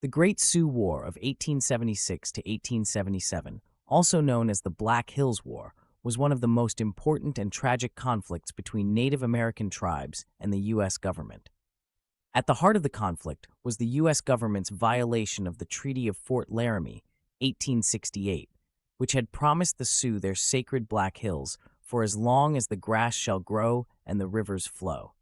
The Great Sioux War of 1876 to 1877, also known as the Black Hills War, was one of the most important and tragic conflicts between Native American tribes and the U.S. government. At the heart of the conflict was the U.S. government's violation of the Treaty of Fort Laramie, 1868, which had promised the Sioux their sacred Black Hills for as long as the grass shall grow and the rivers flow.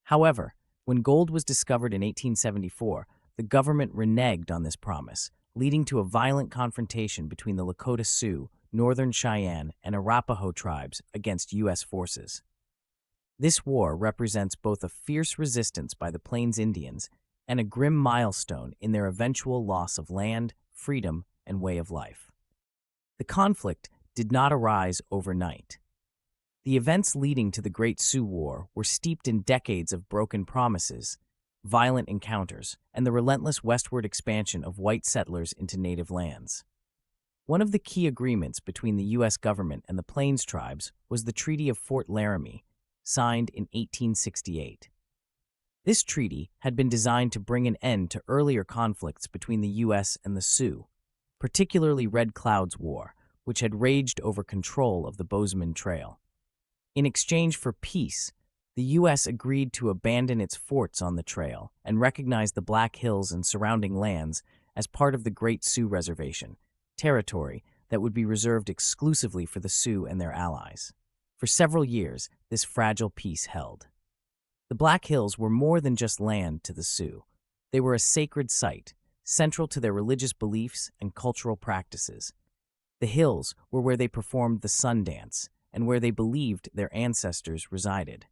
However, when gold was discovered in 1874, the government reneged on this promise, leading to a violent confrontation between the Lakota Sioux, Northern Cheyenne, and Arapaho tribes against U.S. forces. This war represents both a fierce resistance by the Plains Indians and a grim milestone in their eventual loss of land, freedom, and way of life. The conflict did not arise overnight. The events leading to the Great Sioux War were steeped in decades of broken promises, violent encounters, and the relentless westward expansion of white settlers into native lands. One of the key agreements between the U.S. government and the Plains tribes was the Treaty of Fort Laramie, signed in 1868. This treaty had been designed to bring an end to earlier conflicts between the U.S. and the Sioux, particularly Red Cloud's War, which had raged over control of the Bozeman Trail. In exchange for peace, the U.S. agreed to abandon its forts on the trail and recognize the Black Hills and surrounding lands as part of the Great Sioux Reservation, territory that would be reserved exclusively for the Sioux and their allies. For several years, this fragile peace held. The Black Hills were more than just land to the Sioux. They were a sacred site, central to their religious beliefs and cultural practices. The hills were where they performed the sun dance and where they believed their ancestors resided.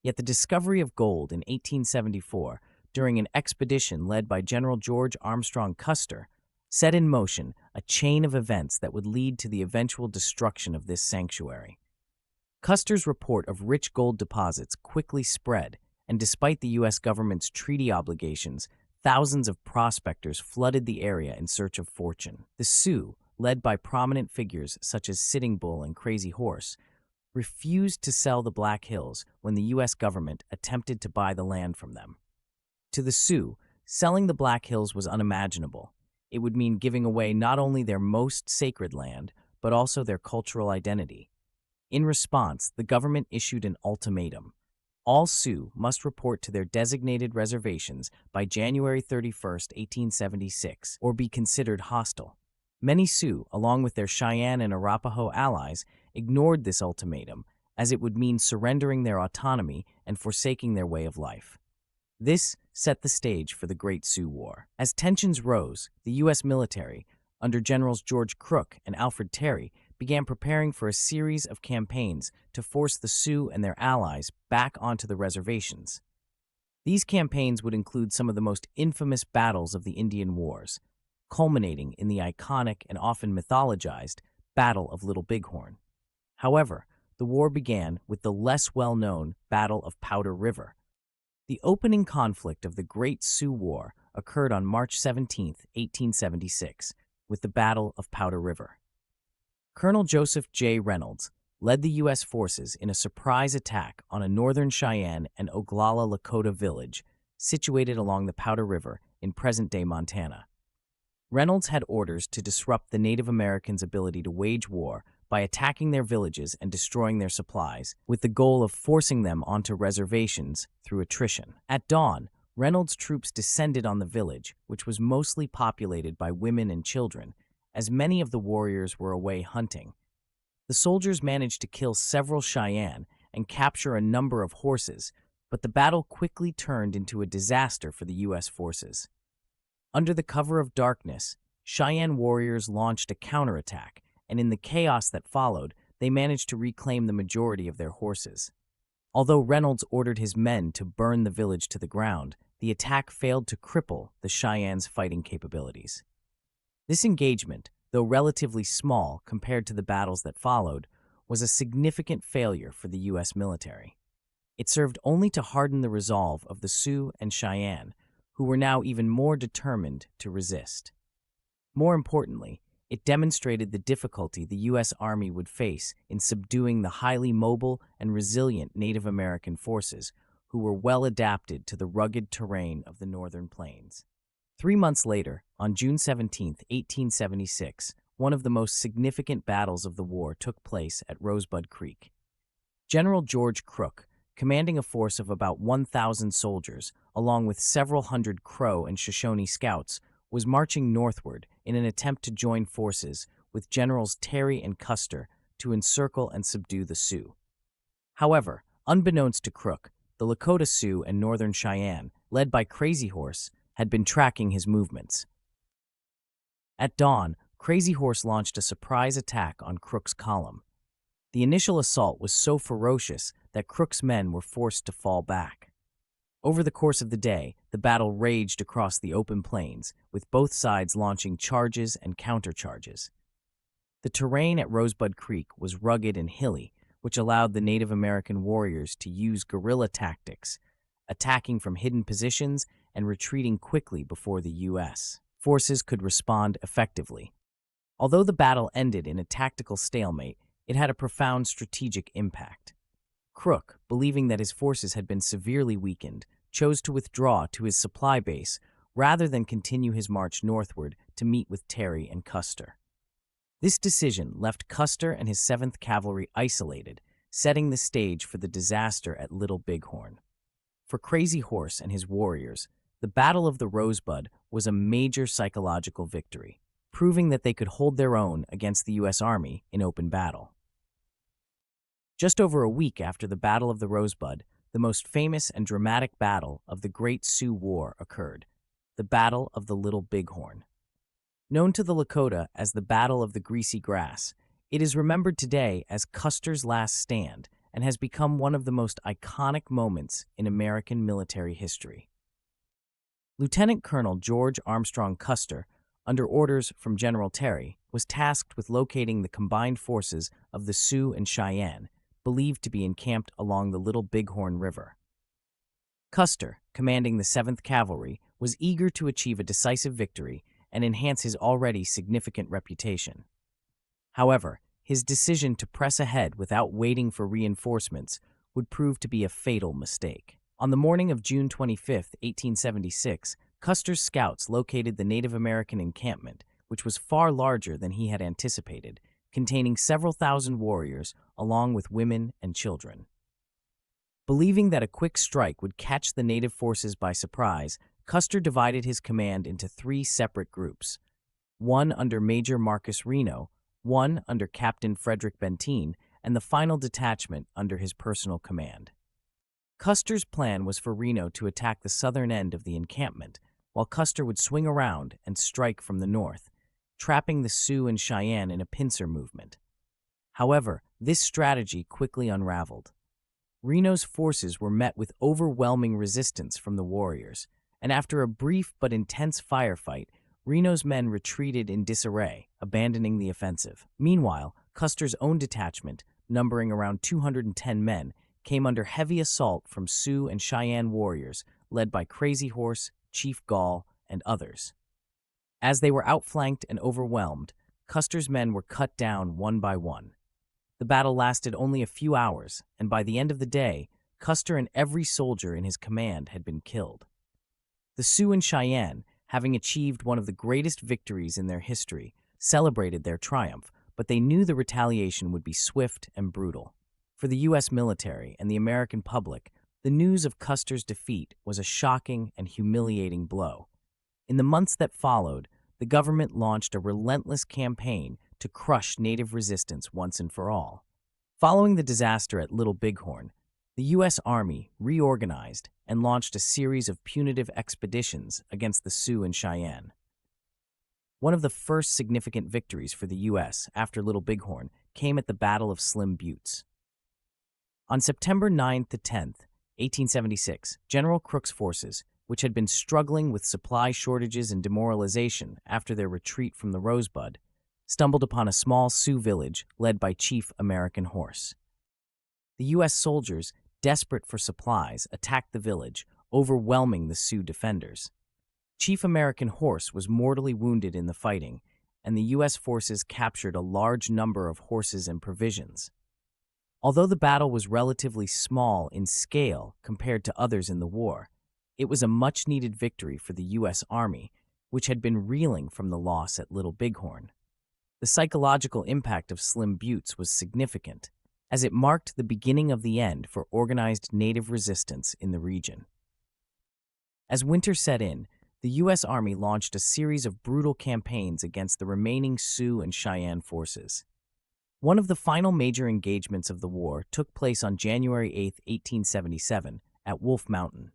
Yet the discovery of gold in 1874, during an expedition led by General George Armstrong Custer, set in motion a chain of events that would lead to the eventual destruction of this sanctuary. Custer's report of rich gold deposits quickly spread, and despite the U.S. government's treaty obligations, thousands of prospectors flooded the area in search of fortune. The Sioux, led by prominent figures such as Sitting Bull and Crazy Horse, refused to sell the Black Hills when the U.S. government attempted to buy the land from them. To the Sioux, selling the Black Hills was unimaginable. It would mean giving away not only their most sacred land, but also their cultural identity. In response, the government issued an ultimatum. All Sioux must report to their designated reservations by January 31, 1876, or be considered hostile. Many Sioux, along with their Cheyenne and Arapaho allies, ignored this ultimatum, as it would mean surrendering their autonomy and forsaking their way of life. This set the stage for the Great Sioux War. As tensions rose, the U.S. military, under Generals George Crook and Alfred Terry, began preparing for a series of campaigns to force the Sioux and their allies back onto the reservations. These campaigns would include some of the most infamous battles of the Indian Wars, culminating in the iconic and often mythologized Battle of Little Bighorn. However, the war began with the less well-known Battle of Powder River. The opening conflict of the Great Sioux War occurred on March 17, 1876, with the Battle of Powder River. Colonel Joseph J. Reynolds led the U.S. forces in a surprise attack on a Northern Cheyenne and Oglala Lakota village situated along the Powder River in present-day Montana. Reynolds had orders to disrupt the Native Americans' ability to wage war by attacking their villages and destroying their supplies, with the goal of forcing them onto reservations through attrition. At dawn, Reynolds' troops descended on the village, which was mostly populated by women and children, as many of the warriors were away hunting. The soldiers managed to kill several Cheyenne and capture a number of horses, but the battle quickly turned into a disaster for the U.S. forces. Under the cover of darkness, Cheyenne warriors launched a counterattack, and in the chaos that followed, they managed to reclaim the majority of their horses. Although Reynolds ordered his men to burn the village to the ground, the attack failed to cripple the Cheyennes' fighting capabilities. This engagement, though relatively small compared to the battles that followed, was a significant failure for the U.S. military. It served only to harden the resolve of the Sioux and Cheyenne, who were now even more determined to resist. More importantly, it demonstrated the difficulty the U.S. Army would face in subduing the highly mobile and resilient Native American forces, who were well adapted to the rugged terrain of the northern plains. 3 months later, on June 17, 1876, one of the most significant battles of the war took place at Rosebud Creek. General George Crook, commanding a force of about 1,000 soldiers, along with several hundred Crow and Shoshone scouts, was marching northward in an attempt to join forces with Generals Terry and Custer to encircle and subdue the Sioux. However, unbeknownst to Crook, the Lakota Sioux and Northern Cheyenne, led by Crazy Horse, had been tracking his movements. At dawn, Crazy Horse launched a surprise attack on Crook's column. The initial assault was so ferocious that Crook's men were forced to fall back. Over the course of the day, the battle raged across the open plains, with both sides launching charges and countercharges. The terrain at Rosebud Creek was rugged and hilly, which allowed the Native American warriors to use guerrilla tactics, attacking from hidden positions and retreating quickly before the U.S. forces could respond effectively. Although the battle ended in a tactical stalemate, it had a profound strategic impact. Crook, believing that his forces had been severely weakened, chose to withdraw to his supply base rather than continue his march northward to meet with Terry and Custer. This decision left Custer and his 7th Cavalry isolated, setting the stage for the disaster at Little Bighorn. For Crazy Horse and his warriors, the Battle of the Rosebud was a major psychological victory, proving that they could hold their own against the U.S. Army in open battle. Just over a week after the Battle of the Rosebud, the most famous and dramatic battle of the Great Sioux War occurred, the Battle of the Little Bighorn. Known to the Lakota as the Battle of the Greasy Grass, it is remembered today as Custer's last stand and has become one of the most iconic moments in American military history. Lieutenant Colonel George Armstrong Custer, under orders from General Terry, was tasked with locating the combined forces of the Sioux and Cheyenne, believed to be encamped along the Little Bighorn River. Custer, commanding the 7th Cavalry, was eager to achieve a decisive victory and enhance his already significant reputation. However, his decision to press ahead without waiting for reinforcements would prove to be a fatal mistake. On the morning of June 25, 1876, Custer's scouts located the Native American encampment, which was far larger than he had anticipated, containing several thousand warriors along with women and children. Believing that a quick strike would catch the native forces by surprise, Custer divided his command into 3 separate groups, one under Major Marcus Reno, one under Captain Frederick Benteen, and the final detachment under his personal command. Custer's plan was for Reno to attack the southern end of the encampment, while Custer would swing around and strike from the north, trapping the Sioux and Cheyenne in a pincer movement. However, this strategy quickly unraveled. Reno's forces were met with overwhelming resistance from the warriors, and after a brief but intense firefight, Reno's men retreated in disarray, abandoning the offensive. Meanwhile, Custer's own detachment, numbering around 210 men, came under heavy assault from Sioux and Cheyenne warriors led by Crazy Horse, Chief Gall, and others. As they were outflanked and overwhelmed, Custer's men were cut down one by one. The battle lasted only a few hours, and by the end of the day, Custer and every soldier in his command had been killed. The Sioux and Cheyenne, having achieved one of the greatest victories in their history, celebrated their triumph, but they knew the retaliation would be swift and brutal. For the U.S. military and the American public, the news of Custer's defeat was a shocking and humiliating blow. In the months that followed, the government launched a relentless campaign to crush Native resistance once and for all. Following the disaster at Little Bighorn, the U.S. Army reorganized and launched a series of punitive expeditions against the Sioux and Cheyenne. One of the first significant victories for the U.S. after Little Bighorn came at the Battle of Slim Buttes. On September 9th to 10th, 1876, General Crook's forces, which had been struggling with supply shortages and demoralization after their retreat from the Rosebud, stumbled upon a small Sioux village led by Chief American Horse. The U.S. soldiers, desperate for supplies, attacked the village, overwhelming the Sioux defenders. Chief American Horse was mortally wounded in the fighting, and the U.S. forces captured a large number of horses and provisions. Although the battle was relatively small in scale compared to others in the war, it was a much-needed victory for the U.S. Army which had been reeling from the loss at Little Bighorn. The psychological impact of Slim Buttes was significant, as it marked the beginning of the end for organized Native resistance in the region. As winter set in, the U.S. Army launched a series of brutal campaigns against the remaining Sioux and Cheyenne forces. One of the final major engagements of the war took place on January 8, 1877, at Wolf Mountain.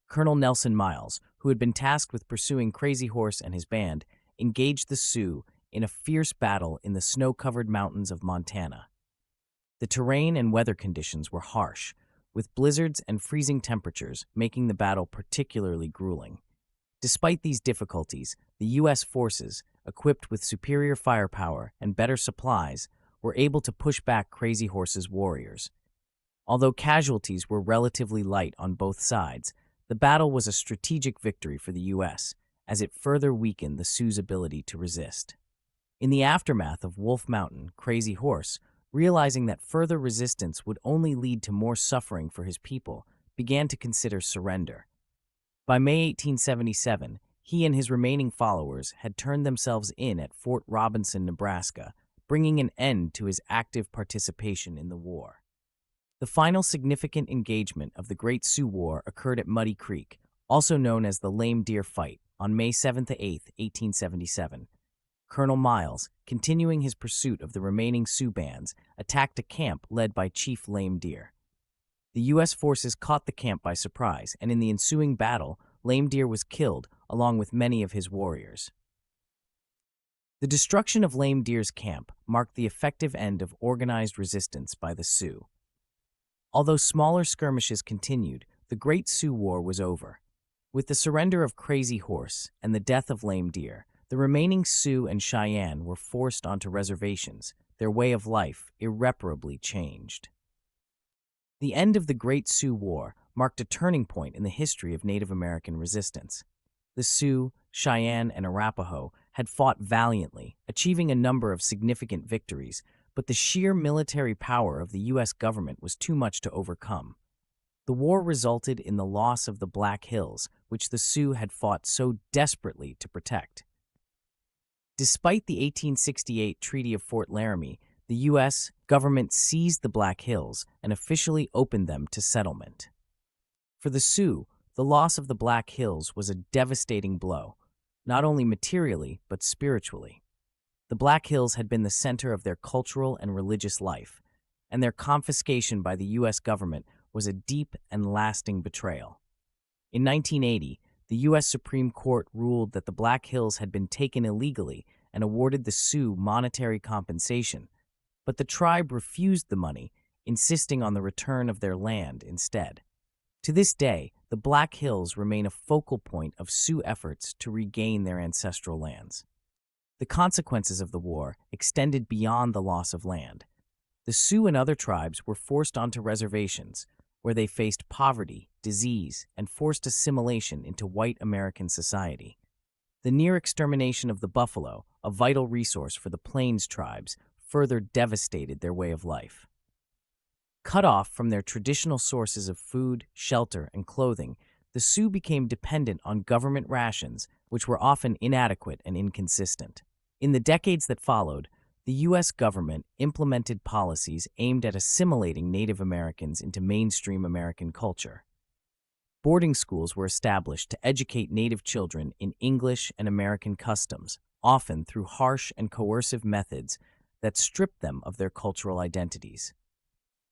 Colonel Nelson Miles, who had been tasked with pursuing Crazy Horse and his band, engaged the Sioux in a fierce battle in the snow-covered mountains of Montana. The terrain and weather conditions were harsh, with blizzards and freezing temperatures making the battle particularly grueling. Despite these difficulties, the U.S. forces, equipped with superior firepower and better supplies, were able to push back Crazy Horse's warriors. Although casualties were relatively light on both sides, the battle was a strategic victory for the U.S., as it further weakened the Sioux's ability to resist. In the aftermath of Wolf Mountain, Crazy Horse, realizing that further resistance would only lead to more suffering for his people, began to consider surrender. By May 1877, he and his remaining followers had turned themselves in at Fort Robinson, Nebraska, bringing an end to his active participation in the war. The final significant engagement of the Great Sioux War occurred at Muddy Creek, also known as the Lame Deer Fight, on May 7 to 8, 1877. Colonel Miles, continuing his pursuit of the remaining Sioux bands, attacked a camp led by Chief Lame Deer. The U.S. forces caught the camp by surprise, and in the ensuing battle, Lame Deer was killed, along with many of his warriors. The destruction of Lame Deer's camp marked the effective end of organized resistance by the Sioux. Although smaller skirmishes continued, the Great Sioux War was over. With the surrender of Crazy Horse and the death of Lame Deer, the remaining Sioux and Cheyenne were forced onto reservations, their way of life irreparably changed. The end of the Great Sioux War marked a turning point in the history of Native American resistance. The Sioux, Cheyenne, and Arapaho had fought valiantly, achieving a number of significant victories, but the sheer military power of the U.S. government was too much to overcome. The war resulted in the loss of the Black Hills, which the Sioux had fought so desperately to protect. Despite the 1868 Treaty of Fort Laramie, the U.S. government seized the Black Hills and officially opened them to settlement. For the Sioux, the loss of the Black Hills was a devastating blow, not only materially but spiritually. The Black Hills had been the center of their cultural and religious life, and their confiscation by the U.S. government was a deep and lasting betrayal. In 1980, the U.S. Supreme Court ruled that the Black Hills had been taken illegally and awarded the Sioux monetary compensation, but the tribe refused the money, insisting on the return of their land instead. To this day, the Black Hills remain a focal point of Sioux efforts to regain their ancestral lands. The consequences of the war extended beyond the loss of land. The Sioux and other tribes were forced onto reservations, where they faced poverty, disease, and forced assimilation into white American society. The near extermination of the buffalo, a vital resource for the Plains tribes, further devastated their way of life. Cut off from their traditional sources of food, shelter, and clothing, the Sioux became dependent on government rations, which were often inadequate and inconsistent. In the decades that followed, the U.S. government implemented policies aimed at assimilating Native Americans into mainstream American culture. Boarding schools were established to educate Native children in English and American customs, often through harsh and coercive methods that stripped them of their cultural identities.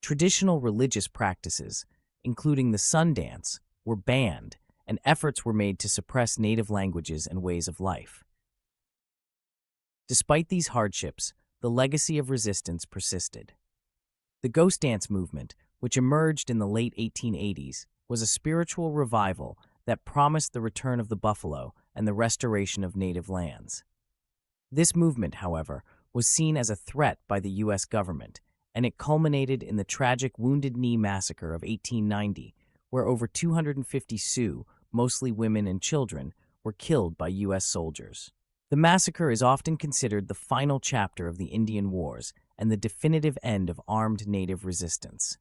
Traditional religious practices, including the sun dance, were banned, and efforts were made to suppress Native languages and ways of life. Despite these hardships, the legacy of resistance persisted. The ghost dance movement, which emerged in the late 1880s, was a spiritual revival that promised the return of the buffalo and the restoration of native lands. This movement, however, was seen as a threat by the U.S. government, and it culminated in the tragic Wounded Knee Massacre of 1890, where over 250 Sioux, mostly women and children, were killed by U.S. soldiers. The massacre is often considered the final chapter of the Indian Wars and the definitive end of armed Native resistance.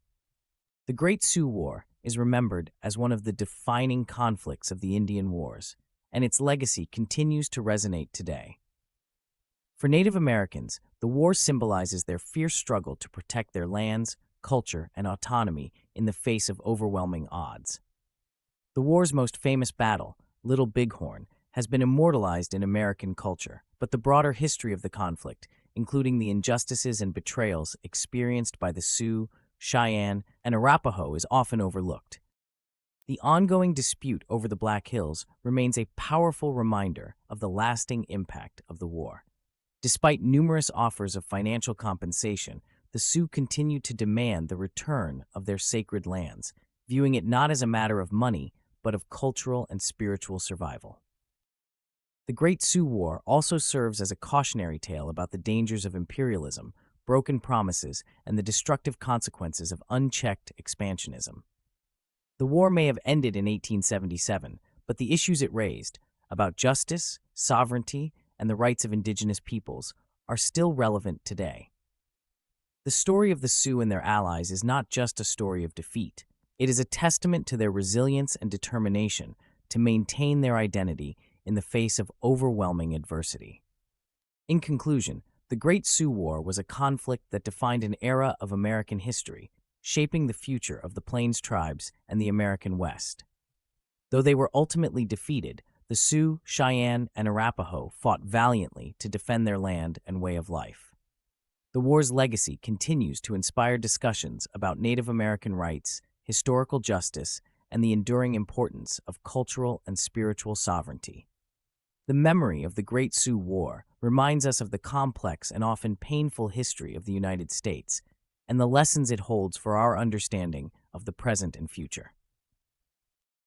The Great Sioux War is remembered as one of the defining conflicts of the Indian Wars, and its legacy continues to resonate today. For Native Americans, the war symbolizes their fierce struggle to protect their lands, culture, and autonomy in the face of overwhelming odds. The war's most famous battle, Little Bighorn, has been immortalized in American culture, but the broader history of the conflict, including the injustices and betrayals experienced by the Sioux, Cheyenne, and Arapaho, is often overlooked. The ongoing dispute over the Black Hills remains a powerful reminder of the lasting impact of the war. Despite numerous offers of financial compensation, the Sioux continued to demand the return of their sacred lands, viewing it not as a matter of money, but of cultural and spiritual survival. The Great Sioux War also serves as a cautionary tale about the dangers of imperialism, broken promises, and the destructive consequences of unchecked expansionism. The war may have ended in 1877, but the issues it raised, about justice, sovereignty, and the rights of indigenous peoples, are still relevant today. The story of the Sioux and their allies is not just a story of defeat. It is a testament to their resilience and determination to maintain their identity in the face of overwhelming adversity. In conclusion, the Great Sioux War was a conflict that defined an era of American history, shaping the future of the Plains tribes and the American West. Though they were ultimately defeated, the Sioux, Cheyenne, and Arapaho fought valiantly to defend their land and way of life. The war's legacy continues to inspire discussions about Native American rights, historical justice, and the enduring importance of cultural and spiritual sovereignty. The memory of the Great Sioux War reminds us of the complex and often painful history of the United States and the lessons it holds for our understanding of the present and future.